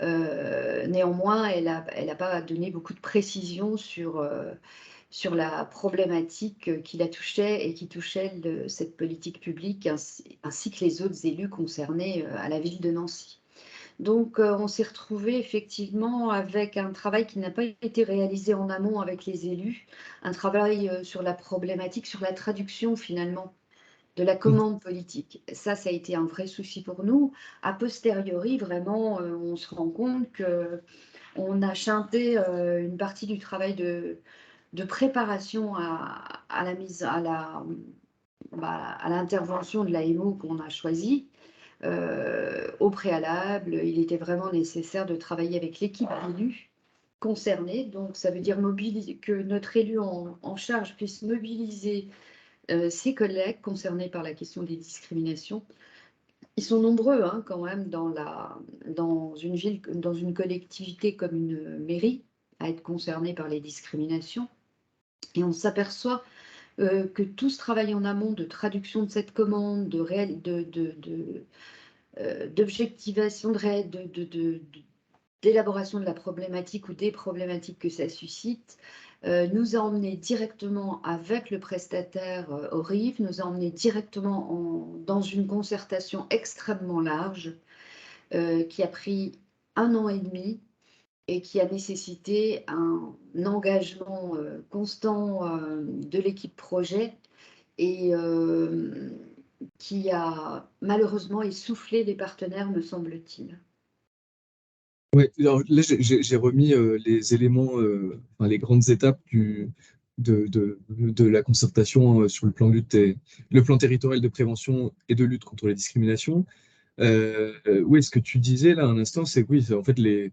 B: Néanmoins, elle a pas donné beaucoup de précisions sur la problématique qui la touchait et qui touchait cette politique publique ainsi que les autres élus concernés à la ville de Nancy. Donc, on s'est retrouvé effectivement avec un travail qui n'a pas été réalisé en amont avec les élus, un travail sur la problématique, sur la traduction finalement de la commande politique. Ça a été un vrai souci pour nous. A posteriori, vraiment, on se rend compte que on a chanté une partie du travail de préparation à la mise à l'intervention de l'AMO qu'on a choisi. Au préalable, il était vraiment nécessaire de travailler avec l'équipe d'élus concernés. Donc, ça veut dire que notre élu en charge puisse mobiliser ses collègues concernés par la question des discriminations. Ils sont nombreux hein, quand même dans une ville, dans une collectivité comme une mairie à être concernés par les discriminations. Et on s'aperçoit que tout ce travail en amont de traduction de cette commande, d'objectivation, d'élaboration de la problématique ou des problématiques que ça suscite, nous a emmené directement avec le prestataire au RIF, nous a emmené directement dans une concertation extrêmement large qui a pris 1 an et demi et qui a nécessité un engagement constant de l'équipe projet et qui a malheureusement essoufflé les partenaires, me semble-t-il.
C: Ouais, alors là, j'ai remis les éléments, enfin, les grandes étapes de la concertation sur le plan de lutte le plan territorial de prévention et de lutte contre les discriminations. Oui, ce que tu disais là un instant, c'est que oui, en fait, les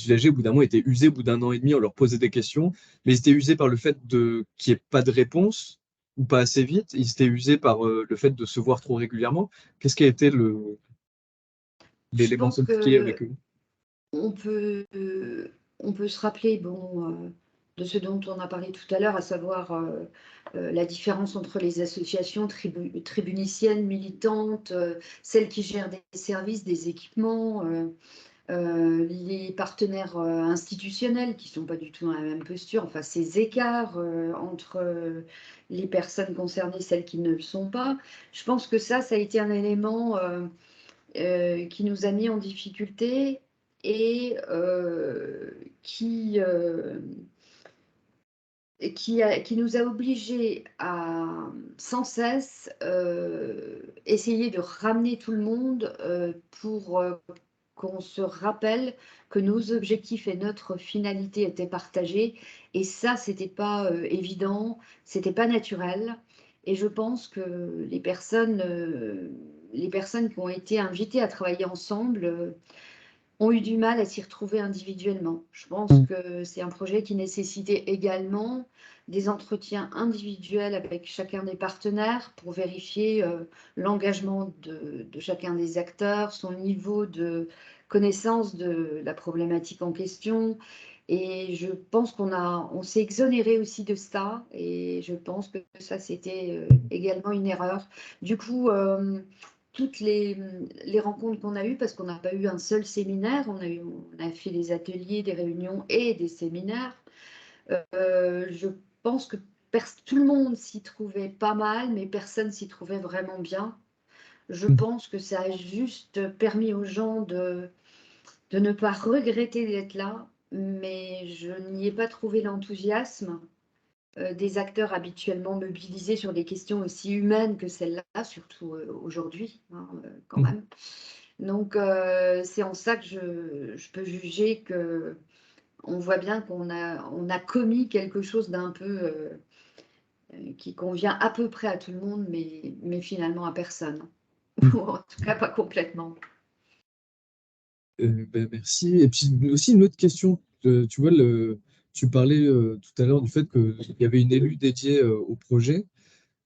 C: usagers, au bout d'un moment, étaient usés, au bout d'1 an et demi, on leur posait des questions, mais ils étaient usés par le fait qu'il n'y ait pas de réponse. ou pas assez vite? Ils étaient usés par le fait de se voir trop régulièrement? Qu'est-ce qui a été
B: Je
C: l'élément
B: pense
C: compliqué avec
B: que
C: eux?
B: on peut, on peut se rappeler, bon, de ce dont on a parlé tout à l'heure, à savoir la différence entre les associations tribuniciennes, militantes, celles qui gèrent des services, des équipements, les partenaires institutionnels qui ne sont pas du tout dans la même posture, enfin ces écarts entre les personnes concernées, celles qui ne le sont pas. Je pense que ça a été un élément qui nous a mis en difficulté et qui nous a obligés à sans cesse essayer de ramener tout le monde pour qu'on se rappelle que nos objectifs et notre finalité étaient partagés. Et ça, c'était pas évident, c'était pas naturel. Et je pense que les personnes qui ont été invitées à travailler ensemble ont eu du mal à s'y retrouver individuellement. Je pense que c'est un projet qui nécessitait également des entretiens individuels avec chacun des partenaires pour vérifier l'engagement de chacun des acteurs, son niveau de connaissance de la problématique en question. Et je pense on s'est exonéré aussi de ça. Et je pense que ça, c'était également une erreur. Du coup, toutes les rencontres qu'on a eues, parce qu'on n'a pas eu un seul séminaire, on a fait des ateliers, des réunions et des séminaires. Je pense que tout le monde s'y trouvait pas mal, mais personne s'y trouvait vraiment bien. Je pense que ça a juste permis aux gens de ne pas regretter d'être là, mais je n'y ai pas trouvé l'enthousiasme des acteurs habituellement mobilisés sur des questions aussi humaines que celles-là, surtout aujourd'hui, hein, quand même. Donc, c'est en ça que je peux juger que on voit bien on a commis quelque chose d'un peu qui convient à peu près à tout le monde, mais finalement à personne. Ou en tout cas, pas complètement.
C: Ben, merci. Et puis aussi une autre question. Tu vois, tu parlais tout à l'heure du fait qu'il y avait une élue dédiée au projet.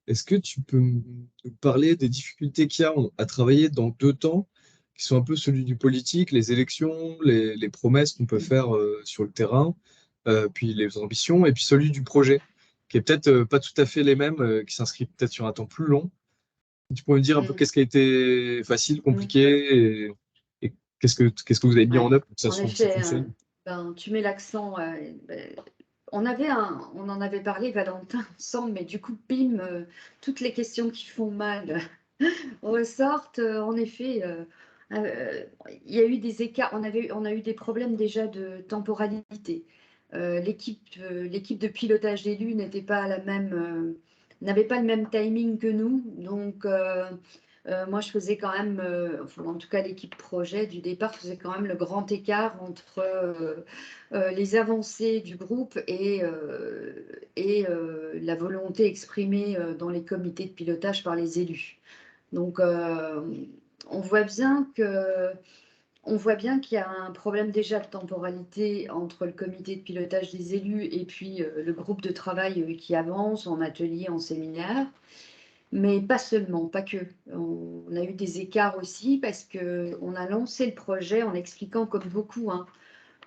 C: Est-ce que tu peux nous parler des difficultés qu'il y a à travailler dans deux temps, qui sont un peu celui du politique, les élections, les promesses qu'on peut faire sur le terrain, puis les ambitions, et puis celui du projet, qui est peut-être pas tout à fait les mêmes, qui s'inscrit peut-être sur un temps plus long. Tu pourrais me dire un peu
B: Mm.
C: qu'est-ce qui a été facile,
B: Mm.
C: compliqué, et qu'est-ce que vous avez mis en
B: Ouais.
C: œuvre pour que
B: En
C: ça
B: effet,
C: fonctionne?
B: ben, tu mets l'accent. On en avait parlé, Valentin, ensemble, mais du coup, bim, toutes les questions qui font mal ressortent. En effet, euh, il y a eu des écarts. On a eu des problèmes déjà de temporalité. L'équipe de pilotage d'élus n'était pas à la même, n'avait pas le même timing que nous. Donc, moi, je faisais quand même, enfin, en tout cas, l'équipe projet du départ faisait quand même le grand écart entre les avancées du groupe et la volonté exprimée dans les comités de pilotage par les élus. Donc, on voit bien que, on voit bien qu'il y a un problème déjà de temporalité entre le comité de pilotage des élus et puis le groupe de travail qui avance en atelier, en séminaire. Mais pas seulement, pas que. On a eu des écarts aussi parce qu'on a lancé le projet en expliquant comme beaucoup, hein,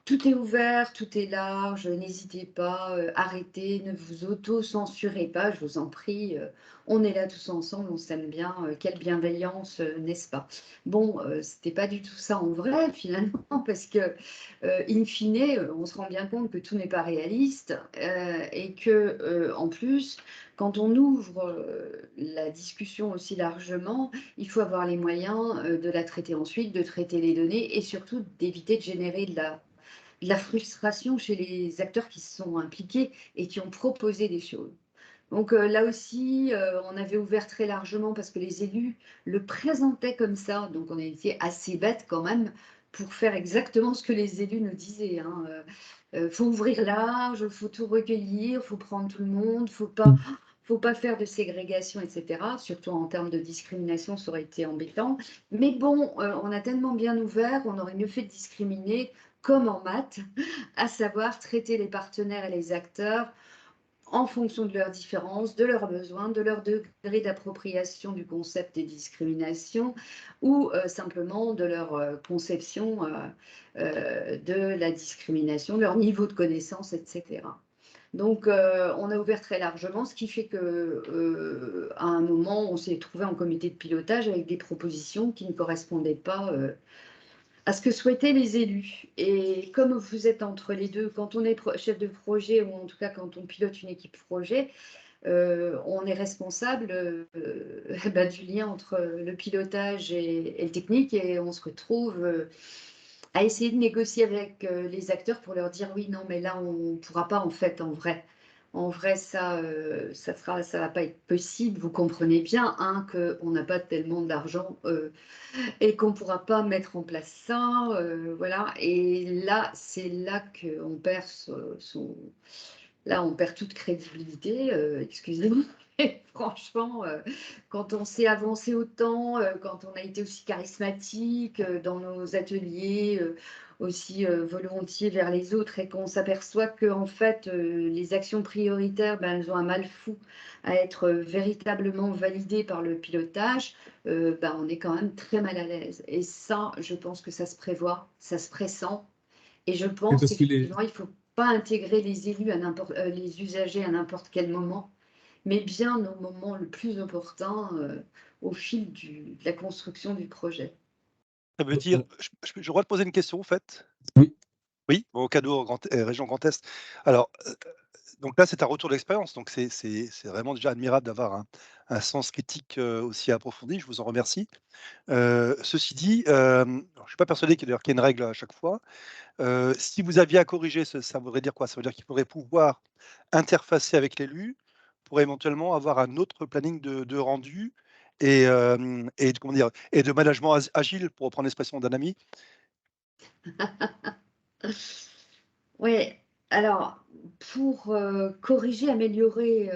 B: tout est ouvert, tout est large, n'hésitez pas, arrêtez, ne vous auto-censurez pas, je vous en prie. On est là tous ensemble, on s'aime bien, quelle bienveillance, n'est-ce pas? Bon, c'était pas du tout ça en vrai, finalement, parce que, in fine, on se rend bien compte que tout n'est pas réaliste et que, en plus, quand on ouvre la discussion aussi largement, il faut avoir les moyens de la traiter ensuite, de traiter les données et surtout d'éviter de générer de la frustration chez les acteurs qui se sont impliqués et qui ont proposé des choses. Donc là aussi, on avait ouvert très largement parce que les élus le présentaient comme ça. Donc on a été assez bêtes quand même pour faire exactement ce que les élus nous disaient, hein. Faut ouvrir large, faut tout recueillir, faut prendre tout le monde, faut pas faire de ségrégation, etc. Surtout en termes de discrimination, ça aurait été embêtant. Mais bon, on a tellement bien ouvert, on aurait mieux fait de discriminer comme en maths, à savoir traiter les partenaires et les acteurs en fonction de leurs différences, de leurs besoins, de leur degré d'appropriation du concept des discriminations ou simplement de leur conception de la discrimination, leur niveau de connaissance, etc. Donc, on a ouvert très largement, ce qui fait que, à un moment, on s'est trouvé en comité de pilotage avec des propositions qui ne correspondaient pas à ce que souhaitaient les élus. Et comme vous êtes entre les deux, quand on est chef de projet, ou en tout cas quand on pilote une équipe projet, on est responsable du lien entre le pilotage et le technique, et on se retrouve à essayer de négocier avec les acteurs pour leur dire oui, non, mais là, on ne pourra pas en fait, en vrai. En vrai, ça va pas être possible. Vous comprenez bien hein, qu'on n'a pas tellement d'argent et qu'on ne pourra pas mettre en place ça. Voilà. Et là, c'est là qu'on perd Là, on perd toute crédibilité, excusez-moi. Et franchement, quand on s'est avancé autant, quand on a été aussi charismatique dans nos ateliers, aussi volontiers vers les autres, et qu'on s'aperçoit que en fait, les actions prioritaires, ben, elles ont un mal fou à être véritablement validées par le pilotage, ben, on est quand même très mal à l'aise. Et ça, je pense que ça se prévoit, ça se pressent. Et je
C: Et
B: pense
C: parce que les,
B: qu'effectivement, il ne faut pas intégrer les élus les usagers à n'importe quel moment, mais bien au moment le plus opportun, au fil de la construction du projet.
D: Ça veut dire, je le droit de poser une question, en fait?
C: Oui.
D: Oui, au cadeau région Grand Est. Alors, donc là, c'est un retour d'expérience, donc c'est vraiment déjà admirable d'avoir un sens critique aussi approfondi. Je vous en remercie. Ceci dit, alors, je ne suis pas persuadé qu'il y ait une règle à chaque fois. Si vous aviez à corriger, ça voudrait dire quoi? Ça veut dire qu'il faudrait pouvoir interfacer avec l'élu pour éventuellement avoir un autre planning de rendu et comment dire? Et de management agile, pour reprendre l'expression d'un ami.
B: Oui, alors pour corriger, améliorer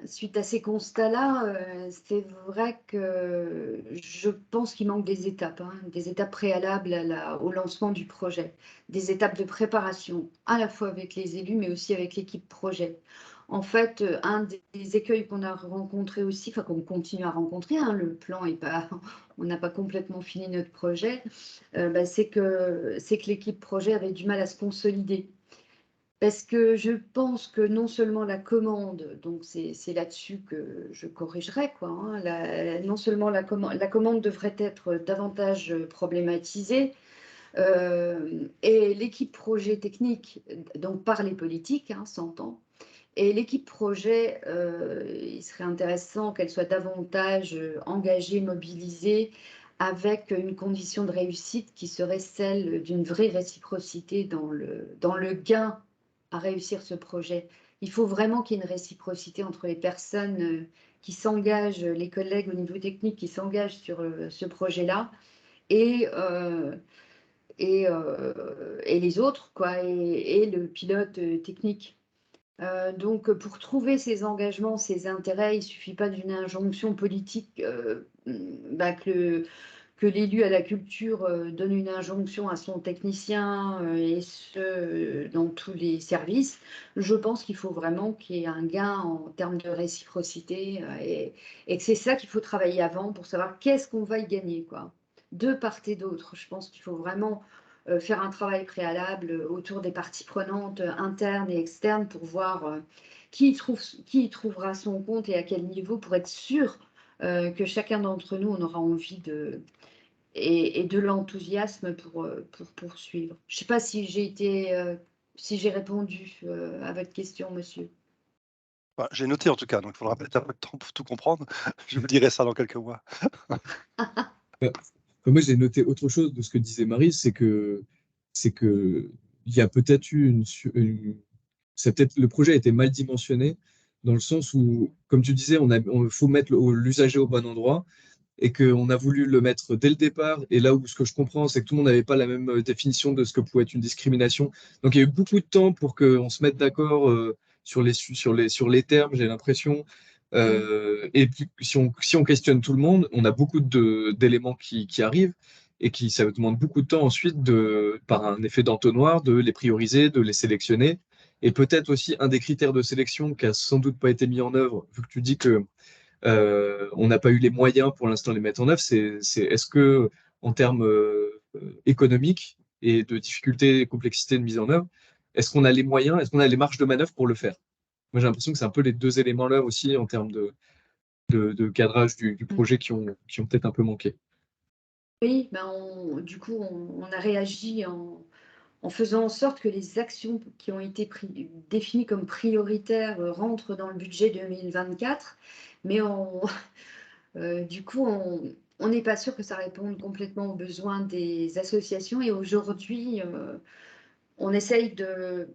B: suite à ces constats-là, c'est vrai que je pense qu'il manque des étapes, hein, des étapes préalables au lancement du projet, des étapes de préparation, à la fois avec les élus, mais aussi avec l'équipe projet. En fait, un des écueils qu'on a rencontré aussi, enfin qu'on continue à rencontrer, hein, le plan est pas, on n'a pas complètement fini notre projet, c'est que l'équipe projet avait du mal à se consolider. Parce que je pense que non seulement la commande, donc c'est là-dessus que je corrigerai, quoi, hein, non seulement la commande devrait être davantage problématisée, et l'équipe projet technique, donc par les politiques, hein, s'entend, et l'équipe projet, il serait intéressant qu'elle soit davantage engagée, mobilisée, avec une condition de réussite qui serait celle d'une vraie réciprocité dans le gain à réussir ce projet. Il faut vraiment qu'il y ait une réciprocité entre les personnes qui s'engagent, les collègues au niveau technique qui s'engagent sur ce projet-là et, euh, et les autres, quoi, et le pilote technique. Donc, pour trouver ces engagements, ces intérêts, il ne suffit pas d'une injonction politique, que l'élu à la culture donne une injonction à son technicien, et ce, dans tous les services. Je pense qu'il faut vraiment qu'il y ait un gain en termes de réciprocité, et que c'est ça qu'il faut travailler avant pour savoir qu'est-ce qu'on va y gagner, quoi, de part et d'autre. Je pense qu'il faut vraiment faire un travail préalable autour des parties prenantes internes et externes pour voir qui y trouvera son compte et à quel niveau, pour être sûr que chacun d'entre nous, on aura envie et de l'enthousiasme pour poursuivre. Je ne sais pas si si j'ai répondu à votre question, monsieur.
D: Enfin, j'ai noté en tout cas, donc il faudra peut-être un peu de temps pour tout comprendre. Je vous dirai ça dans quelques mois.
C: Bah, moi, j'ai noté autre chose de ce que disait Marie, c'est que il y a peut-être eu le projet a été mal dimensionné dans le sens où, comme tu disais, faut mettre l'usager au bon endroit et qu'on a voulu le mettre dès le départ. Et là où ce que je comprends, c'est que tout le monde n'avait pas la même définition de ce que pouvait être une discrimination. Donc il y a eu beaucoup de temps pour qu'on se mette d'accord sur les termes, j'ai l'impression. Et puis, si on questionne tout le monde, on a beaucoup d'éléments qui arrivent et ça demande beaucoup de temps ensuite, par un effet d'entonnoir, de les prioriser, de les sélectionner. Et peut-être aussi un des critères de sélection qui a sans doute pas été mis en œuvre, vu que tu dis que on n'a pas eu les moyens pour l'instant de les mettre en œuvre, est-ce que en termes économiques et de difficulté et complexité de mise en œuvre, est-ce qu'on a les moyens, est-ce qu'on a les marges de manœuvre pour le faire? Moi, j'ai l'impression que c'est un peu les deux éléments-là aussi en termes de cadrage du projet qui ont peut-être un peu manqué.
B: Oui, ben du coup, on a réagi en faisant en sorte que les actions qui ont été définies comme prioritaires rentrent dans le budget 2024. Mais du coup, on n'est pas sûr que ça réponde complètement aux besoins des associations. Et aujourd'hui, on essaye de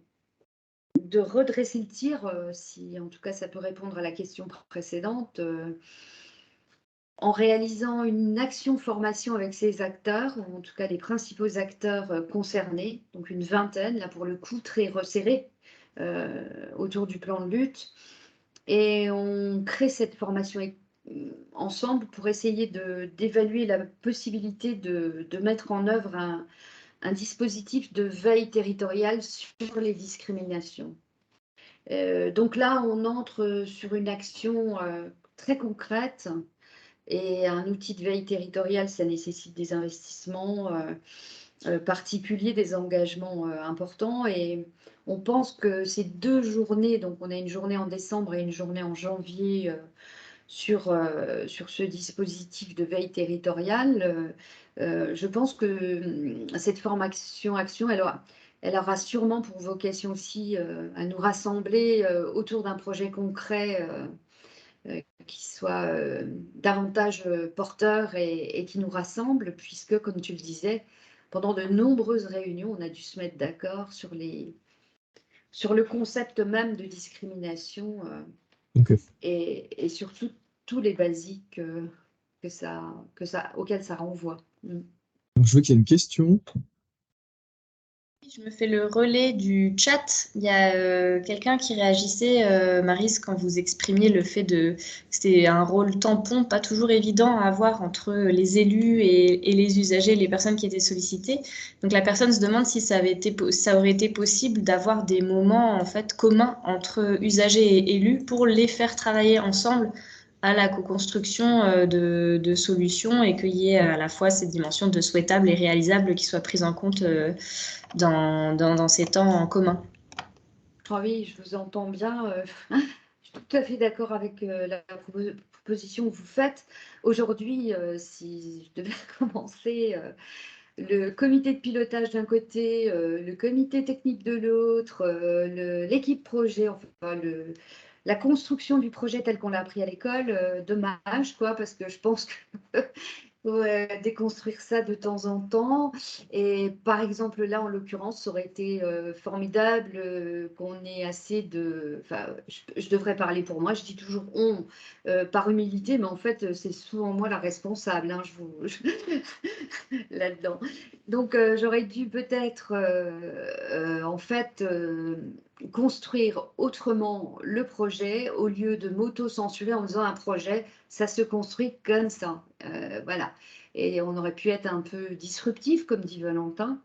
B: redresser le tir, si en tout cas ça peut répondre à la question précédente, en réalisant une action formation avec ces acteurs, ou en tout cas les principaux acteurs concernés, donc une vingtaine, là pour le coup très resserré autour du plan de lutte. Et on crée cette formation ensemble pour essayer d'évaluer la possibilité de mettre en œuvre un dispositif de veille territoriale sur les discriminations. Donc là, on entre sur une action très concrète et un outil de veille territoriale, ça nécessite des investissements particuliers, des engagements importants. Et on pense que ces 2 journées, donc on a une journée en décembre et une journée en janvier sur ce dispositif de veille territoriale, je pense que cette formation action, elle aura sûrement pour vocation aussi à nous rassembler autour d'un projet concret qui soit davantage porteur et qui nous rassemble, puisque, comme tu le disais, pendant de nombreuses réunions, on a dû se mettre d'accord sur le concept même de discrimination
C: Ok.
B: et surtout tous les basiques auxquels ça renvoie.
C: Donc, je vois qu'il y a une question.
E: Je me fais le relais du chat. Il y a quelqu'un qui réagissait, Maryse, quand vous exprimiez le fait que c'était un rôle tampon, pas toujours évident à avoir entre les élus et les usagers, les personnes qui étaient sollicitées. Donc la personne se demande si ça aurait été possible d'avoir des moments en fait communs entre usagers et élus pour les faire travailler ensemble à la co-construction de solutions et qu'il y ait à la fois ces dimensions de souhaitables et réalisables qui soient prises en compte dans ces temps en commun.
B: Ah oui, je vous entends bien. Je suis tout à fait d'accord avec la proposition que vous faites. Aujourd'hui, si je devais commencer, le comité de pilotage d'un côté, le comité technique de l'autre, l'équipe projet, enfin la construction du projet tel qu'on l'a appris à l'école, dommage, quoi, parce que je pense que déconstruire ça de temps en temps. Et par exemple, là, en l'occurrence, ça aurait été formidable qu'on ait assez de... Enfin, je devrais parler pour moi, je dis toujours on par humilité, mais en fait, c'est souvent moi la responsable, hein, là-dedans. Donc, j'aurais dû peut-être, en fait, construire autrement le projet au lieu de m'auto-censurer en faisant un projet, ça se construit comme ça. Voilà. Et on aurait pu être un peu disruptif, comme dit Valentin,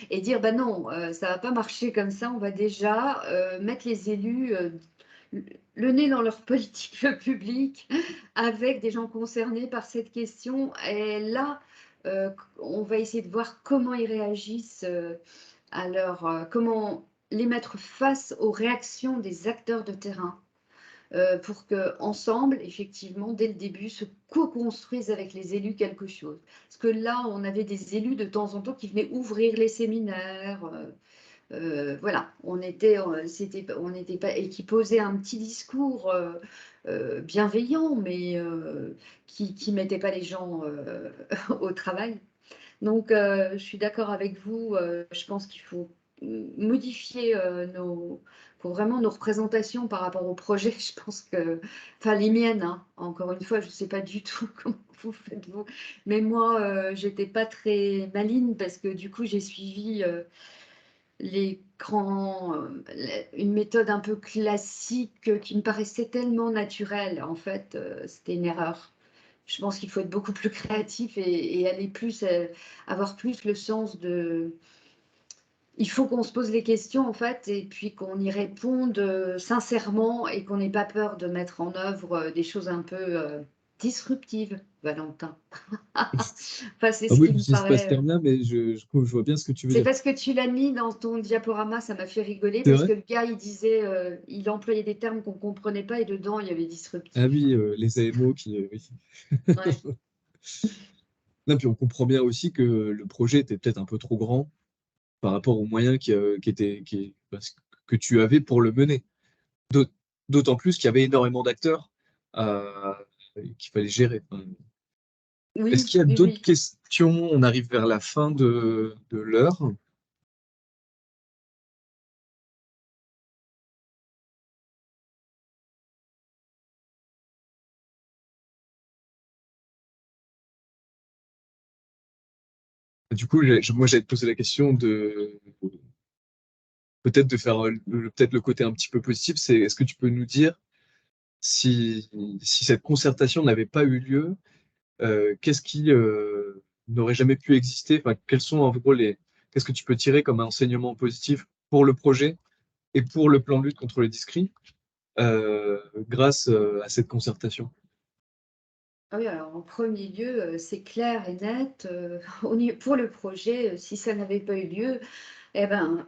B: et dire, ben non, ça va pas marcher comme ça, on va déjà mettre les élus le nez dans leur politique publique avec des gens concernés par cette question. Et là, on va essayer de voir comment ils réagissent comment les mettre face aux réactions des acteurs de terrain pour qu'ensemble, effectivement, dès le début, se co-construisent avec les élus quelque chose. Parce que là, on avait des élus de temps en temps qui venaient ouvrir les séminaires. Voilà, on n'était pas, et qui posait un petit discours bienveillant, mais qui ne mettait pas les gens au travail. Donc, je suis d'accord avec vous. Je pense qu'il faut modifier vraiment nos représentations par rapport au projet. Je pense que, enfin, les miennes, hein, encore une fois, je ne sais pas du tout comment vous faites vous, mais moi, j'étais pas très maligne parce que du coup, j'ai suivi une méthode un peu classique qui me paraissait tellement naturelle. En fait, c'était une erreur. Je pense qu'il faut être beaucoup plus créatif et aller plus, avoir plus le sens il faut qu'on se pose les questions, en fait, et puis qu'on y réponde sincèrement et qu'on n'ait pas peur de mettre en œuvre des choses un peu disruptives, Valentin. Enfin, c'est
C: Ah
B: ce
C: oui,
B: qui me
C: j'utilise pas ce
B: paraît.
C: terme-là, mais je vois bien ce que tu veux
B: C'est
C: dire.
B: parce que tu l'as mis dans ton diaporama, ça m'a fait rigoler,
C: C'est
B: parce
C: vrai?
B: que le gars, il disait, il employait des termes qu'on ne comprenait pas, et dedans, il y avait
C: Ah
B: disruptif.
C: oui, les AMO qui. Oui.
B: Ouais.
C: Non, puis on comprend bien aussi que le projet était peut-être un peu trop grand par rapport aux moyens que tu avais pour le mener. D'aut- D'autant plus qu'il y avait énormément d'acteurs qu'il fallait gérer. Enfin, est-ce
B: Oui,
C: qu'il y a
B: oui,
C: d'autres
B: oui.
C: questions? On arrive vers la fin de l'heure. Du coup, moi, j'allais te poser la question de peut-être de faire peut-être le côté un petit peu positif. C'est est-ce que tu peux nous dire si cette concertation n'avait pas eu lieu, qu'est-ce qui n'aurait jamais pu exister? Enfin, quels sont en gros qu'est-ce que tu peux tirer comme enseignement positif pour le projet et pour le plan de lutte contre les discris grâce à cette concertation?
B: Ah oui, alors en premier lieu, c'est clair et net, pour le projet, si ça n'avait pas eu lieu, eh ben,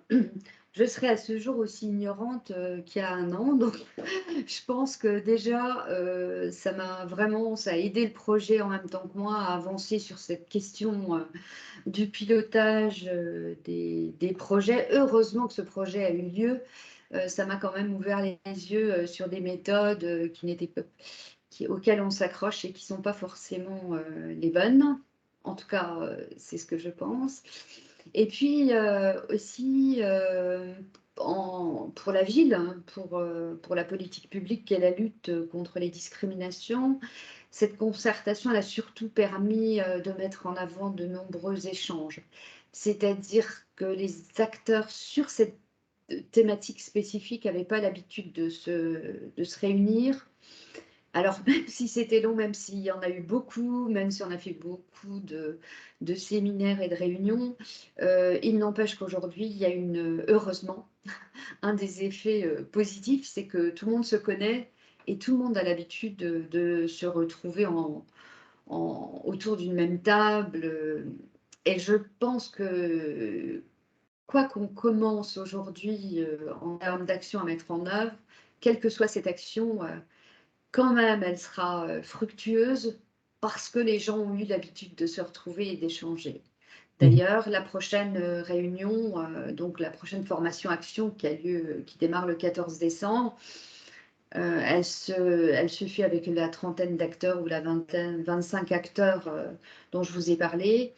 B: je serais à ce jour aussi ignorante qu'il y a 1 an. Donc, je pense que déjà, ça a aidé le projet en même temps que moi à avancer sur cette question du pilotage des projets. Heureusement que ce projet a eu lieu. Ça m'a quand même ouvert les yeux sur des méthodes qui n'étaient pas auxquelles on s'accroche et qui ne sont pas forcément les bonnes. En tout cas, c'est ce que je pense. Et puis aussi, pour la ville, hein, pour la politique publique qui est la lutte contre les discriminations, cette concertation elle a surtout permis de mettre en avant de nombreux échanges. C'est-à-dire que les acteurs sur cette thématique spécifique n'avaient pas l'habitude de se réunir. Alors, même si c'était long, même s'il y en a eu beaucoup, même si on a fait beaucoup de séminaires et de réunions, il n'empêche qu'aujourd'hui, il y a heureusement, un des effets positifs, c'est que tout le monde se connaît et tout le monde a l'habitude de se retrouver autour d'une même table. Et je pense que quoi qu'on commence aujourd'hui en termes d'action à mettre en œuvre, quelle que soit cette action, quand même, elle sera fructueuse parce que les gens ont eu l'habitude de se retrouver et d'échanger.
C: Mhm.
B: D'ailleurs, la prochaine réunion, donc la prochaine formation action qui démarre le 14 décembre, elle se fait avec la trentaine d'acteurs ou la vingtaine, 25 acteurs dont je vous ai parlé.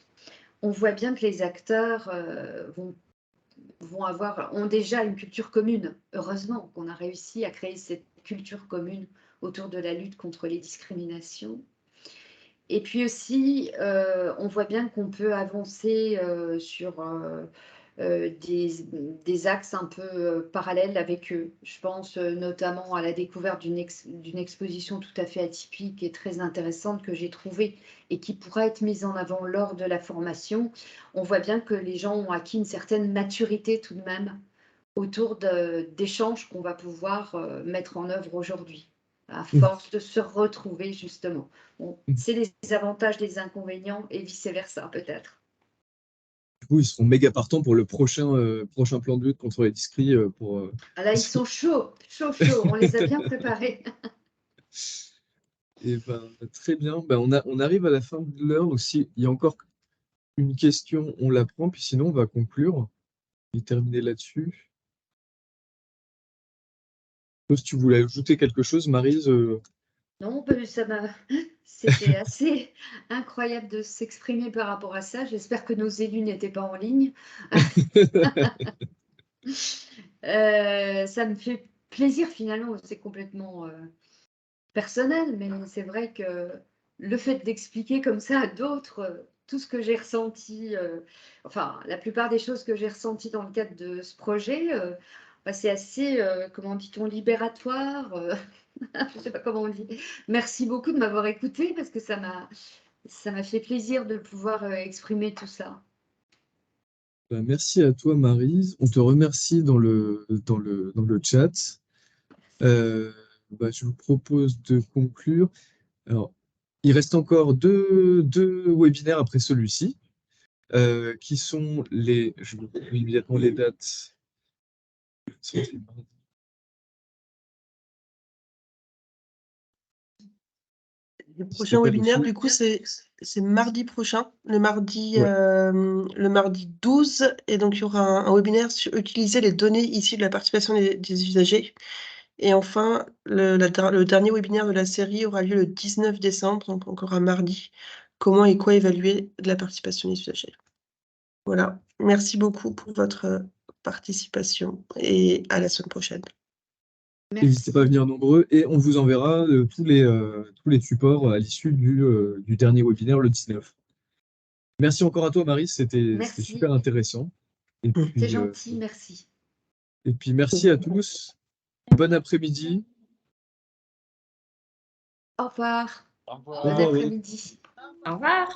B: On voit bien que les acteurs ont déjà une culture commune. Heureusement qu'on a réussi à créer cette culture commune autour de la lutte contre les discriminations. Et puis aussi, on voit bien qu'on peut avancer sur des axes un peu parallèles avec eux. Je pense notamment à la découverte d'une exposition tout à fait atypique et très intéressante que j'ai trouvée et qui pourra être mise en avant lors de la formation. On voit bien que les gens ont acquis une certaine maturité tout de même autour d'échanges qu'on va pouvoir mettre en œuvre aujourd'hui, à
C: Mhm.
B: force de se retrouver justement. Bon, c'est les avantages des inconvénients et vice-versa peut-être.
C: Du coup, ils seront méga partants pour le prochain plan de lutte contre les discris.
B: Ah là, ils sont chauds, chauds, chauds, on les a bien préparés.
C: Et ben, très bien. Ben, on arrive à la fin de l'heure aussi. Il y a encore une question, on la prend, puis sinon on va conclure et terminer là-dessus. Si tu voulais ajouter quelque chose, Maryse.
B: Non, c'était assez incroyable de s'exprimer par rapport à ça. J'espère que nos élus n'étaient pas en ligne. Ça me fait plaisir finalement, c'est complètement personnel, mais c'est vrai que le fait d'expliquer comme ça à d'autres tout ce que j'ai ressenti, enfin la plupart des choses que j'ai ressenties dans le cadre de ce projet, bah, c'est assez, comment dit-on, libératoire. Je ne sais pas comment on dit. Merci beaucoup de m'avoir écouté parce que ça m'a fait plaisir de pouvoir exprimer tout ça.
C: Merci à toi, Maryse. On te remercie dans le chat. Je vous propose de conclure. Alors, il reste encore deux webinaires après celui-ci, qui sont je vous donne immédiatement les dates.
A: Le prochain webinaire, du coup, c'est mardi prochain, le mardi 12. Et donc, il y aura un webinaire sur utiliser les données issues de la participation des usagers. Et enfin, le dernier webinaire de la série aura lieu le 19 décembre, donc encore un mardi. Comment et quoi évaluer de la participation des usagers. Voilà. Merci beaucoup pour votre participation et à la semaine prochaine.
C: N'hésitez pas à venir nombreux et on vous enverra tous les supports à l'issue du dernier webinaire le 19. Merci encore à toi, Marie, c'était super intéressant. Et puis,
B: C'est gentil, merci.
C: Et puis merci à tous. Bon après-midi.
B: Au revoir.
C: Au revoir.
B: Bon après-midi.
E: Au revoir.